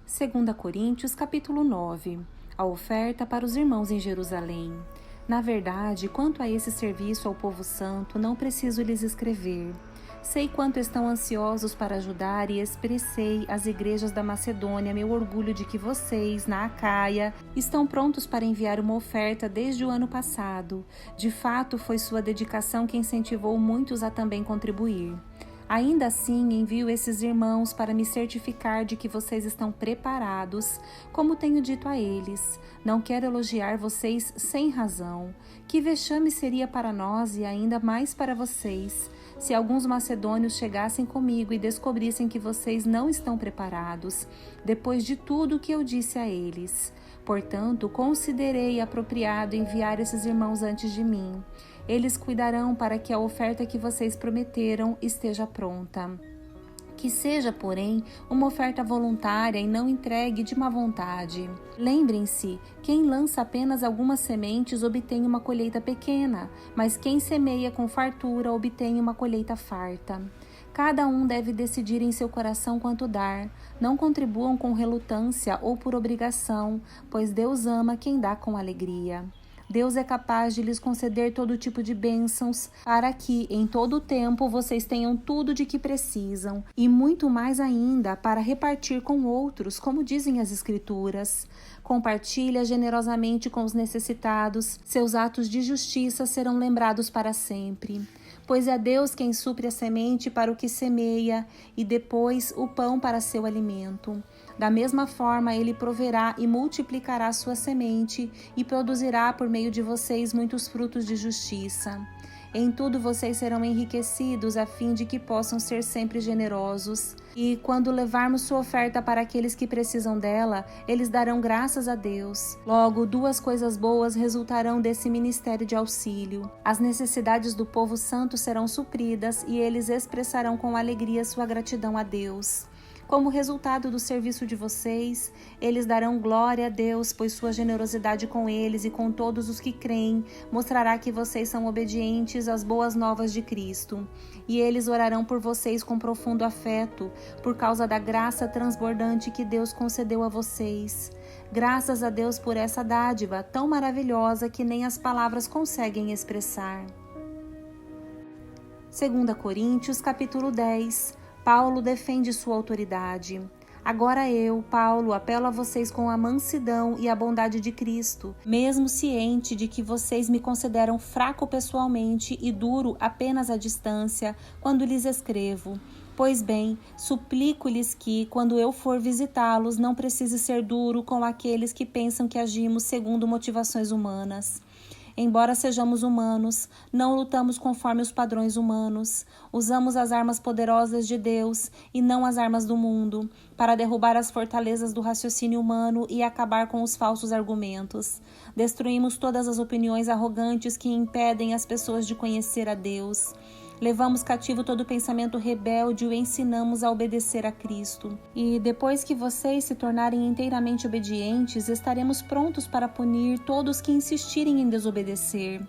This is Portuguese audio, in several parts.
2 Coríntios, capítulo 9. A oferta para os irmãos em Jerusalém. Na verdade, quanto a esse serviço ao povo santo, não preciso lhes escrever. Sei quanto estão ansiosos para ajudar e expressei às igrejas da Macedônia meu orgulho de que vocês, na Acaia, estão prontos para enviar uma oferta desde o ano passado. De fato, foi sua dedicação que incentivou muitos a também contribuir. Ainda assim, envio esses irmãos para me certificar de que vocês estão preparados, como tenho dito a eles. Não quero elogiar vocês sem razão. Que vexame seria para nós e ainda mais para vocês, se alguns macedônios chegassem comigo e descobrissem que vocês não estão preparados, depois de tudo o que eu disse a eles. Portanto, considerei apropriado enviar esses irmãos antes de mim. Eles cuidarão para que a oferta que vocês prometeram esteja pronta. Que seja, porém, uma oferta voluntária e não entregue de má vontade. Lembrem-se, quem lança apenas algumas sementes obtém uma colheita pequena, mas quem semeia com fartura obtém uma colheita farta. Cada um deve decidir em seu coração quanto dar. Não contribuam com relutância ou por obrigação, pois Deus ama quem dá com alegria. Deus é capaz de lhes conceder todo tipo de bênçãos, para que, em todo o tempo, vocês tenham tudo de que precisam, e muito mais ainda para repartir com outros, como dizem as Escrituras. Compartilha generosamente com os necessitados, seus atos de justiça serão lembrados para sempre. Pois é Deus quem supre a semente para o que semeia, e depois o pão para seu alimento. Da mesma forma, Ele proverá e multiplicará sua semente e produzirá por meio de vocês muitos frutos de justiça. Em tudo vocês serão enriquecidos a fim de que possam ser sempre generosos. E quando levarmos sua oferta para aqueles que precisam dela, eles darão graças a Deus. Logo, duas coisas boas resultarão desse ministério de auxílio. As necessidades do povo santo serão supridas e eles expressarão com alegria sua gratidão a Deus. Como resultado do serviço de vocês, eles darão glória a Deus, pois sua generosidade com eles e com todos os que creem mostrará que vocês são obedientes às boas novas de Cristo. E eles orarão por vocês com profundo afeto, por causa da graça transbordante que Deus concedeu a vocês. Graças a Deus por essa dádiva tão maravilhosa que nem as palavras conseguem expressar. 2 Coríntios, capítulo 10. Paulo defende sua autoridade. Agora eu, Paulo, apelo a vocês com a mansidão e a bondade de Cristo, mesmo ciente de que vocês me consideram fraco pessoalmente e duro apenas à distância quando lhes escrevo. Pois bem, suplico-lhes que, quando eu for visitá-los, não precise ser duro com aqueles que pensam que agimos segundo motivações humanas. Embora sejamos humanos, não lutamos conforme os padrões humanos. Usamos as armas poderosas de Deus e não as armas do mundo, para derrubar as fortalezas do raciocínio humano e acabar com os falsos argumentos. Destruímos todas as opiniões arrogantes que impedem as pessoas de conhecer a Deus. Levamos cativo todo pensamento rebelde e o ensinamos a obedecer a Cristo. E depois que vocês se tornarem inteiramente obedientes, estaremos prontos para punir todos que insistirem em desobedecer.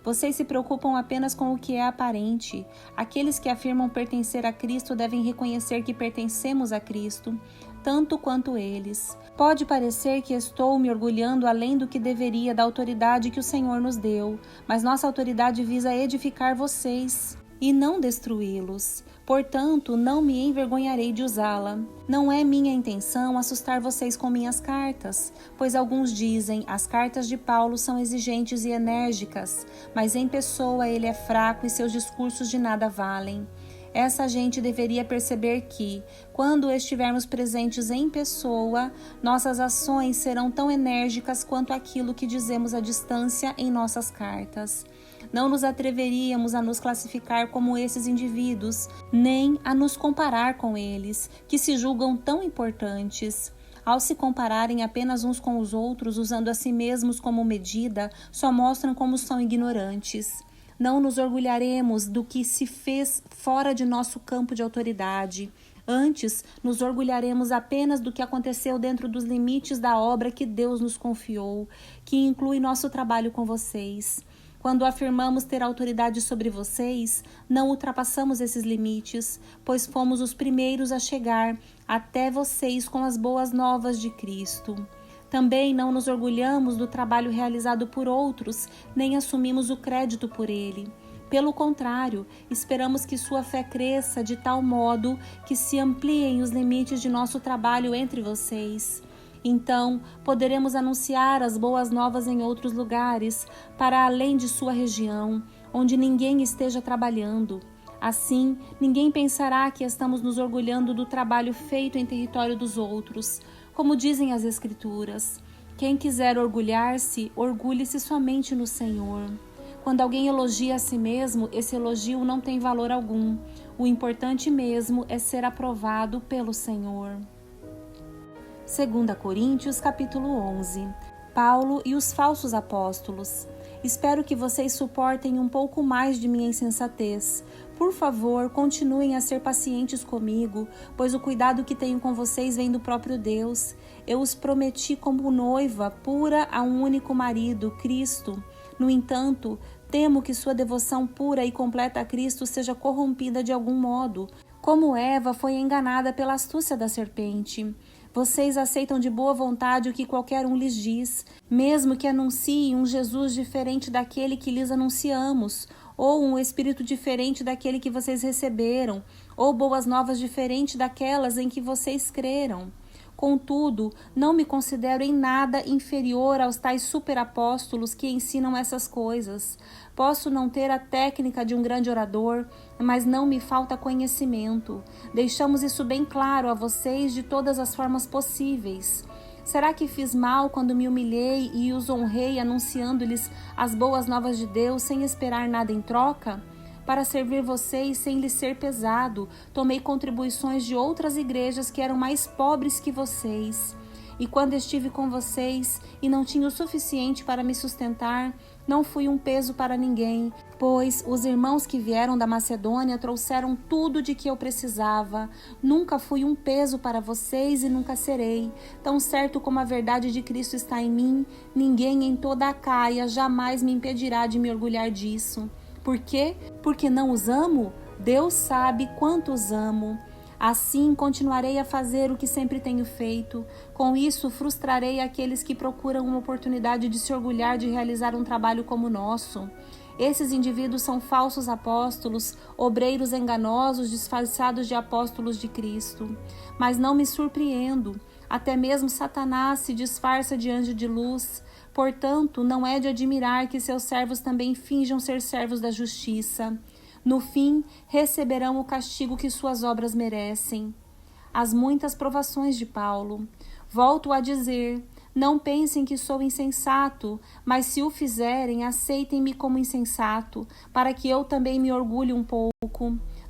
Vocês se preocupam apenas com o que é aparente. Aqueles que afirmam pertencer a Cristo devem reconhecer que pertencemos a Cristo, tanto quanto eles. Pode parecer que estou me orgulhando além do que deveria da autoridade que o Senhor nos deu, mas nossa autoridade visa edificar vocês e não destruí-los. Portanto, não me envergonharei de usá-la. Não é minha intenção assustar vocês com minhas cartas, pois alguns dizem, as cartas de Paulo são exigentes e enérgicas, mas em pessoa ele é fraco e seus discursos de nada valem. Essa gente deveria perceber que, quando estivermos presentes em pessoa, nossas ações serão tão enérgicas quanto aquilo que dizemos à distância em nossas cartas. Não nos atreveríamos a nos classificar como esses indivíduos, nem a nos comparar com eles, que se julgam tão importantes. Ao se compararem apenas uns com os outros, usando a si mesmos como medida, só mostram como são ignorantes. Não nos orgulharemos do que se fez fora de nosso campo de autoridade. Antes, nos orgulharemos apenas do que aconteceu dentro dos limites da obra que Deus nos confiou, que inclui nosso trabalho com vocês. Quando afirmamos ter autoridade sobre vocês, não ultrapassamos esses limites, pois fomos os primeiros a chegar até vocês com as boas novas de Cristo. Também não nos orgulhamos do trabalho realizado por outros, nem assumimos o crédito por ele. Pelo contrário, esperamos que sua fé cresça de tal modo que se ampliem os limites de nosso trabalho entre vocês. Então, poderemos anunciar as boas novas em outros lugares, para além de sua região, onde ninguém esteja trabalhando. Assim, ninguém pensará que estamos nos orgulhando do trabalho feito em território dos outros. Como dizem as Escrituras, quem quiser orgulhar-se, orgulhe-se somente no Senhor. Quando alguém elogia a si mesmo, esse elogio não tem valor algum. O importante mesmo é ser aprovado pelo Senhor. 2 Coríntios, capítulo 11. Paulo e os falsos apóstolos. Espero que vocês suportem um pouco mais de minha insensatez. Por favor, continuem a ser pacientes comigo, pois o cuidado que tenho com vocês vem do próprio Deus. Eu os prometi como noiva pura a um único marido, Cristo. No entanto, temo que sua devoção pura e completa a Cristo seja corrompida de algum modo, como Eva foi enganada pela astúcia da serpente. Vocês aceitam de boa vontade o que qualquer um lhes diz, mesmo que anunciem um Jesus diferente daquele que lhes anunciamos, ou um Espírito diferente daquele que vocês receberam, ou boas novas diferentes daquelas em que vocês creram. Contudo, não me considero em nada inferior aos tais superapóstolos que ensinam essas coisas. Posso não ter a técnica de um grande orador, mas não me falta conhecimento. Deixamos isso bem claro a vocês de todas as formas possíveis. Será que fiz mal quando me humilhei e os honrei anunciando-lhes as boas novas de Deus sem esperar nada em troca? Para servir vocês sem lhes ser pesado, tomei contribuições de outras igrejas que eram mais pobres que vocês. E quando estive com vocês e não tinha o suficiente para me sustentar, não fui um peso para ninguém, pois os irmãos que vieram da Macedônia trouxeram tudo de que eu precisava. Nunca fui um peso para vocês e nunca serei. Tão certo como a verdade de Cristo está em mim, ninguém em toda a Acaia jamais me impedirá de me orgulhar disso. Por quê? Porque não os amo? Deus sabe quanto os amo. Assim, continuarei a fazer o que sempre tenho feito. Com isso, frustrarei aqueles que procuram uma oportunidade de se orgulhar de realizar um trabalho como o nosso. Esses indivíduos são falsos apóstolos, obreiros enganosos disfarçados de apóstolos de Cristo. Mas não me surpreendo. Até mesmo Satanás se disfarça de anjo de luz. Portanto, não é de admirar que seus servos também finjam ser servos da justiça. No fim, receberão o castigo que suas obras merecem. As muitas provações de Paulo. Volto a dizer, não pensem que sou insensato, mas se o fizerem, aceitem-me como insensato, para que eu também me orgulhe um pouco.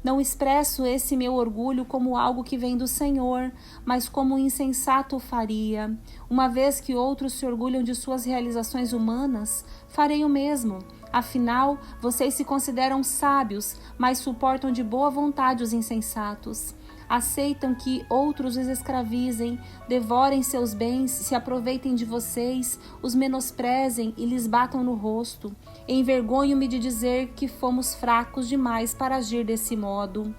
Não expresso esse meu orgulho como algo que vem do Senhor, mas como um insensato o faria. Uma vez que outros se orgulham de suas realizações humanas, farei o mesmo. Afinal, vocês se consideram sábios, mas suportam de boa vontade os insensatos. Aceitam que outros os escravizem, devorem seus bens, se aproveitem de vocês, os menosprezem e lhes batam no rosto. Envergonho-me de dizer que fomos fracos demais para agir desse modo.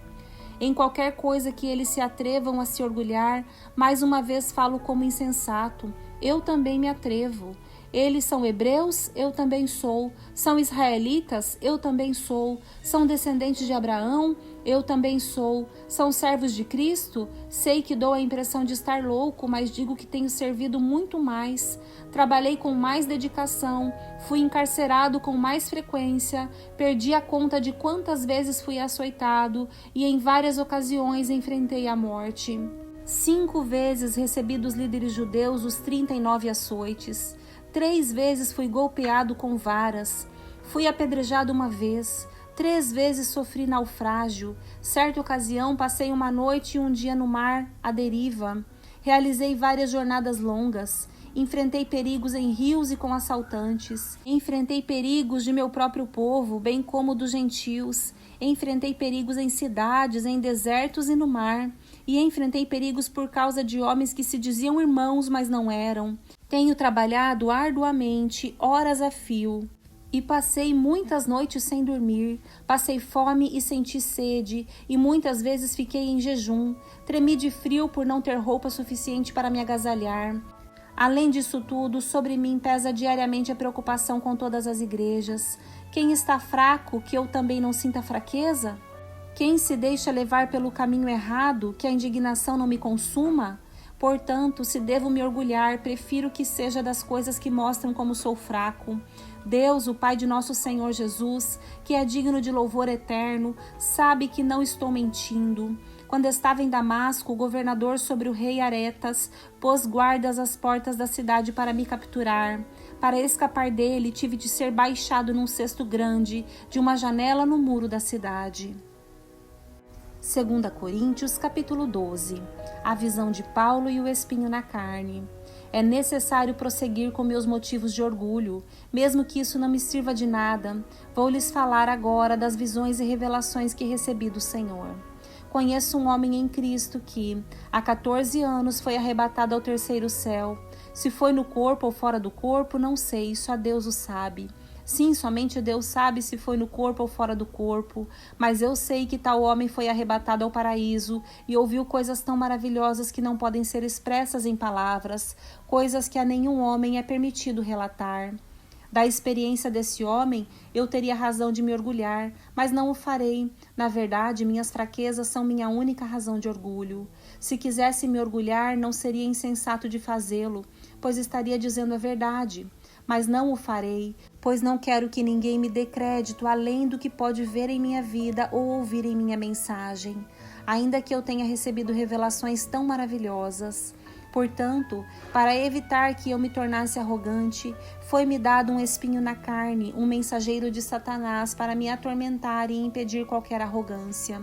Em qualquer coisa que eles se atrevam a se orgulhar, mais uma vez falo como insensato. Eu também me atrevo. Eles são hebreus? Eu também sou. São israelitas? Eu também sou. São descendentes de Abraão? Eu também sou. São servos de Cristo? Sei que dou a impressão de estar louco, mas digo que tenho servido muito mais. Trabalhei com mais dedicação, fui encarcerado com mais frequência, perdi a conta de quantas vezes fui açoitado e em várias ocasiões enfrentei a morte. 5 vezes recebi dos líderes judeus os 39 açoites. 3 vezes fui golpeado com varas. Fui apedrejado uma vez. 3 vezes sofri naufrágio. Certa ocasião passei uma noite e um dia no mar, à deriva. Realizei várias jornadas longas. Enfrentei perigos em rios e com assaltantes. Enfrentei perigos de meu próprio povo, bem como dos gentios. Enfrentei perigos em cidades, em desertos e no mar. E enfrentei perigos por causa de homens que se diziam irmãos, mas não eram. Tenho trabalhado arduamente, horas a fio. E passei muitas noites sem dormir, passei fome e senti sede, e muitas vezes fiquei em jejum, tremi de frio por não ter roupa suficiente para me agasalhar. Além disso tudo, sobre mim pesa diariamente a preocupação com todas as igrejas. Quem está fraco, que eu também não sinta fraqueza? Quem se deixa levar pelo caminho errado, que a indignação não me consuma? Portanto, se devo me orgulhar, prefiro que seja das coisas que mostram como sou fraco. Deus, o Pai de nosso Senhor Jesus, que é digno de louvor eterno, sabe que não estou mentindo. Quando estava em Damasco, o governador sobre o rei Aretas pôs guardas às portas da cidade para me capturar. Para escapar dele, tive de ser baixado num cesto grande, de uma janela no muro da cidade. 2 Coríntios, capítulo 12. A visão de Paulo e o espinho na carne. É necessário prosseguir com meus motivos de orgulho, mesmo que isso não me sirva de nada. Vou lhes falar agora das visões e revelações que recebi do Senhor. Conheço um homem em Cristo que, há 14 anos, foi arrebatado ao terceiro céu. Se foi no corpo ou fora do corpo, não sei, só Deus o sabe. Sim, somente Deus sabe se foi no corpo ou fora do corpo, mas eu sei que tal homem foi arrebatado ao paraíso e ouviu coisas tão maravilhosas que não podem ser expressas em palavras, coisas que a nenhum homem é permitido relatar. Da experiência desse homem, eu teria razão de me orgulhar, mas não o farei. Na verdade, minhas fraquezas são minha única razão de orgulho. Se quisesse me orgulhar, não seria insensato de fazê-lo, pois estaria dizendo a verdade. Mas não o farei, pois não quero que ninguém me dê crédito além do que pode ver em minha vida ou ouvir em minha mensagem, ainda que eu tenha recebido revelações tão maravilhosas. Portanto, para evitar que eu me tornasse arrogante, foi-me dado um espinho na carne, um mensageiro de Satanás para me atormentar e impedir qualquer arrogância.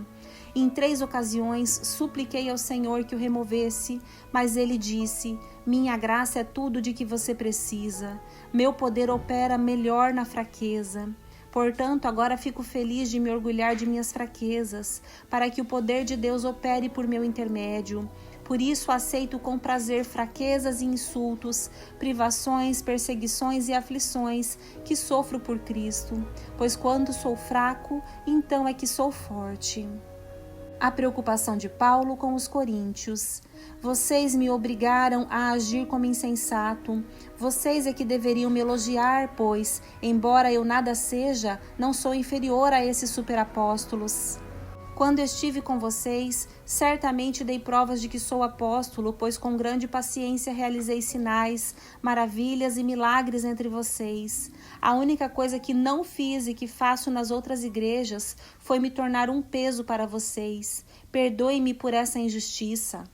Em 3 ocasiões, supliquei ao Senhor que o removesse, mas ele disse: minha graça é tudo de que você precisa. Meu poder opera melhor na fraqueza. Portanto, agora fico feliz de me orgulhar de minhas fraquezas, para que o poder de Deus opere por meu intermédio. Por isso aceito com prazer fraquezas e insultos, privações, perseguições e aflições que sofro por Cristo, pois quando sou fraco, então é que sou forte. A preocupação de Paulo com os coríntios. Vocês me obrigaram a agir como insensato. Vocês é que deveriam me elogiar, pois, embora eu nada seja, não sou inferior a esses superapóstolos. Quando estive com vocês, certamente dei provas de que sou apóstolo, pois com grande paciência realizei sinais, maravilhas e milagres entre vocês. A única coisa que não fiz e que faço nas outras igrejas foi me tornar um peso para vocês. Perdoe-me por essa injustiça.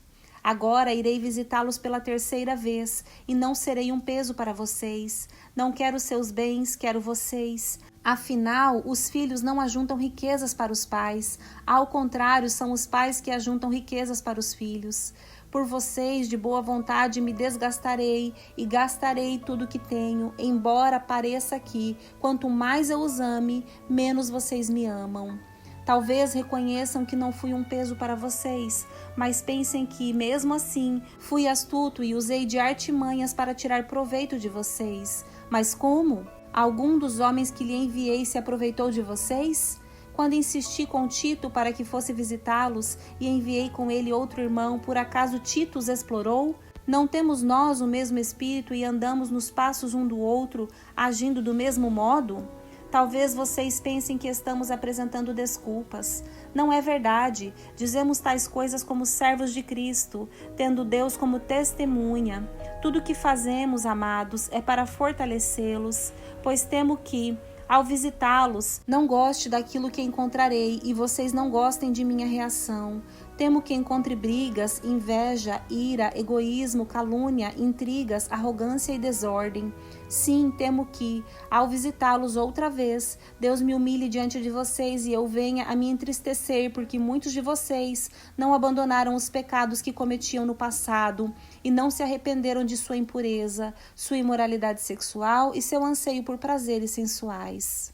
Agora irei visitá-los pela 3ª vez e não serei um peso para vocês. Não quero seus bens, quero vocês. Afinal, os filhos não ajuntam riquezas para os pais. Ao contrário, são os pais que ajuntam riquezas para os filhos. Por vocês, de boa vontade, me desgastarei e gastarei tudo o que tenho, embora pareça que, quanto mais eu os ame, menos vocês me amam. Talvez reconheçam que não fui um peso para vocês, mas pensem que, mesmo assim, fui astuto e usei de artimanhas para tirar proveito de vocês. Mas como? Algum dos homens que lhe enviei se aproveitou de vocês? Quando insisti com Tito para que fosse visitá-los e enviei com ele outro irmão, por acaso Tito os explorou? Não temos nós o mesmo espírito e andamos nos passos um do outro, agindo do mesmo modo? Talvez vocês pensem que estamos apresentando desculpas. Não é verdade. Dizemos tais coisas como servos de Cristo, tendo Deus como testemunha. Tudo o que fazemos, amados, é para fortalecê-los, pois temo que, ao visitá-los, não goste daquilo que encontrarei e vocês não gostem de minha reação. Temo que encontre brigas, inveja, ira, egoísmo, calúnia, intrigas, arrogância e desordem. Sim, temo que, ao visitá-los outra vez, Deus me humilhe diante de vocês e eu venha a me entristecer, porque muitos de vocês não abandonaram os pecados que cometiam no passado e não se arrependeram de sua impureza, sua imoralidade sexual e seu anseio por prazeres sensuais.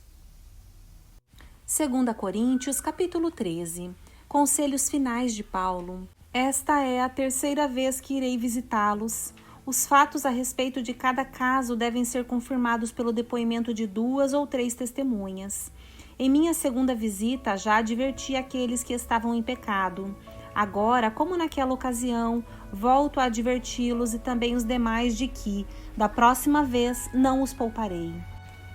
2 Coríntios, capítulo 13. Conselhos finais de Paulo. Esta é a 3ª vez que irei visitá-los. Os fatos a respeito de cada caso devem ser confirmados pelo depoimento de 2 ou 3 testemunhas. Em minha segunda visita, já adverti aqueles que estavam em pecado. Agora, como naquela ocasião, volto a adverti-los e também os demais de que, da próxima vez, não os pouparei.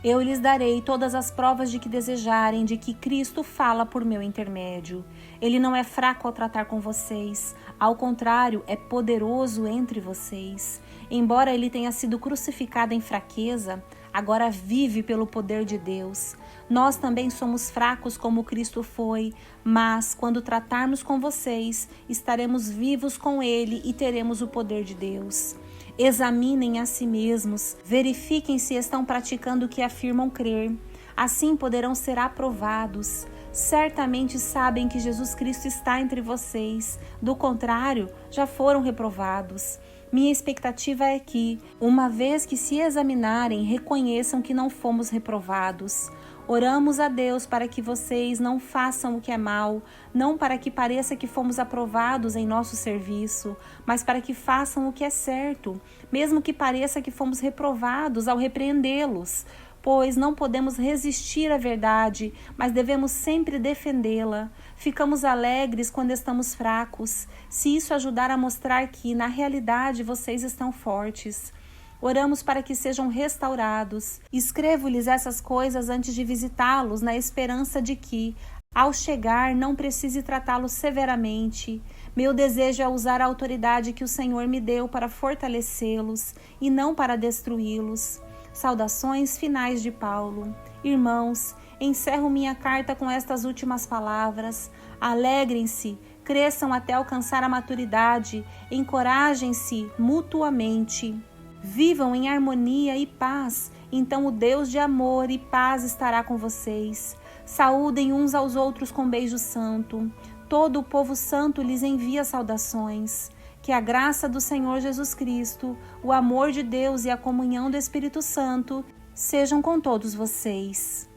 Eu lhes darei todas as provas de que desejarem, de que Cristo fala por meu intermédio. Ele não é fraco ao tratar com vocês, ao contrário, é poderoso entre vocês. Embora ele tenha sido crucificado em fraqueza, agora vive pelo poder de Deus. Nós também somos fracos como Cristo foi, mas quando tratarmos com vocês, estaremos vivos com ele e teremos o poder de Deus. Examinem a si mesmos, verifiquem se estão praticando o que afirmam crer. Assim poderão ser aprovados. Certamente sabem que Jesus Cristo está entre vocês. Do contrário, já foram reprovados. Minha expectativa é que, uma vez que se examinarem, reconheçam que não fomos reprovados. Oramos a Deus para que vocês não façam o que é mal, não para que pareça que fomos aprovados em nosso serviço, mas para que façam o que é certo, mesmo que pareça que fomos reprovados ao repreendê-los. Pois não podemos resistir à verdade, mas devemos sempre defendê-la. Ficamos alegres quando estamos fracos, se isso ajudar a mostrar que, na realidade, vocês estão fortes. Oramos para que sejam restaurados. Escrevo-lhes essas coisas antes de visitá-los, na esperança de que, ao chegar, não precise tratá-los severamente. Meu desejo é usar a autoridade que o Senhor me deu para fortalecê-los e não para destruí-los. Saudações finais de Paulo. Irmãos, encerro minha carta com estas últimas palavras. Alegrem-se, cresçam até alcançar a maturidade, encorajem-se mutuamente. Vivam em harmonia e paz, então o Deus de amor e paz estará com vocês. Saúdem uns aos outros com beijo santo. Todo o povo santo lhes envia saudações. Que a graça do Senhor Jesus Cristo, o amor de Deus e a comunhão do Espírito Santo sejam com todos vocês.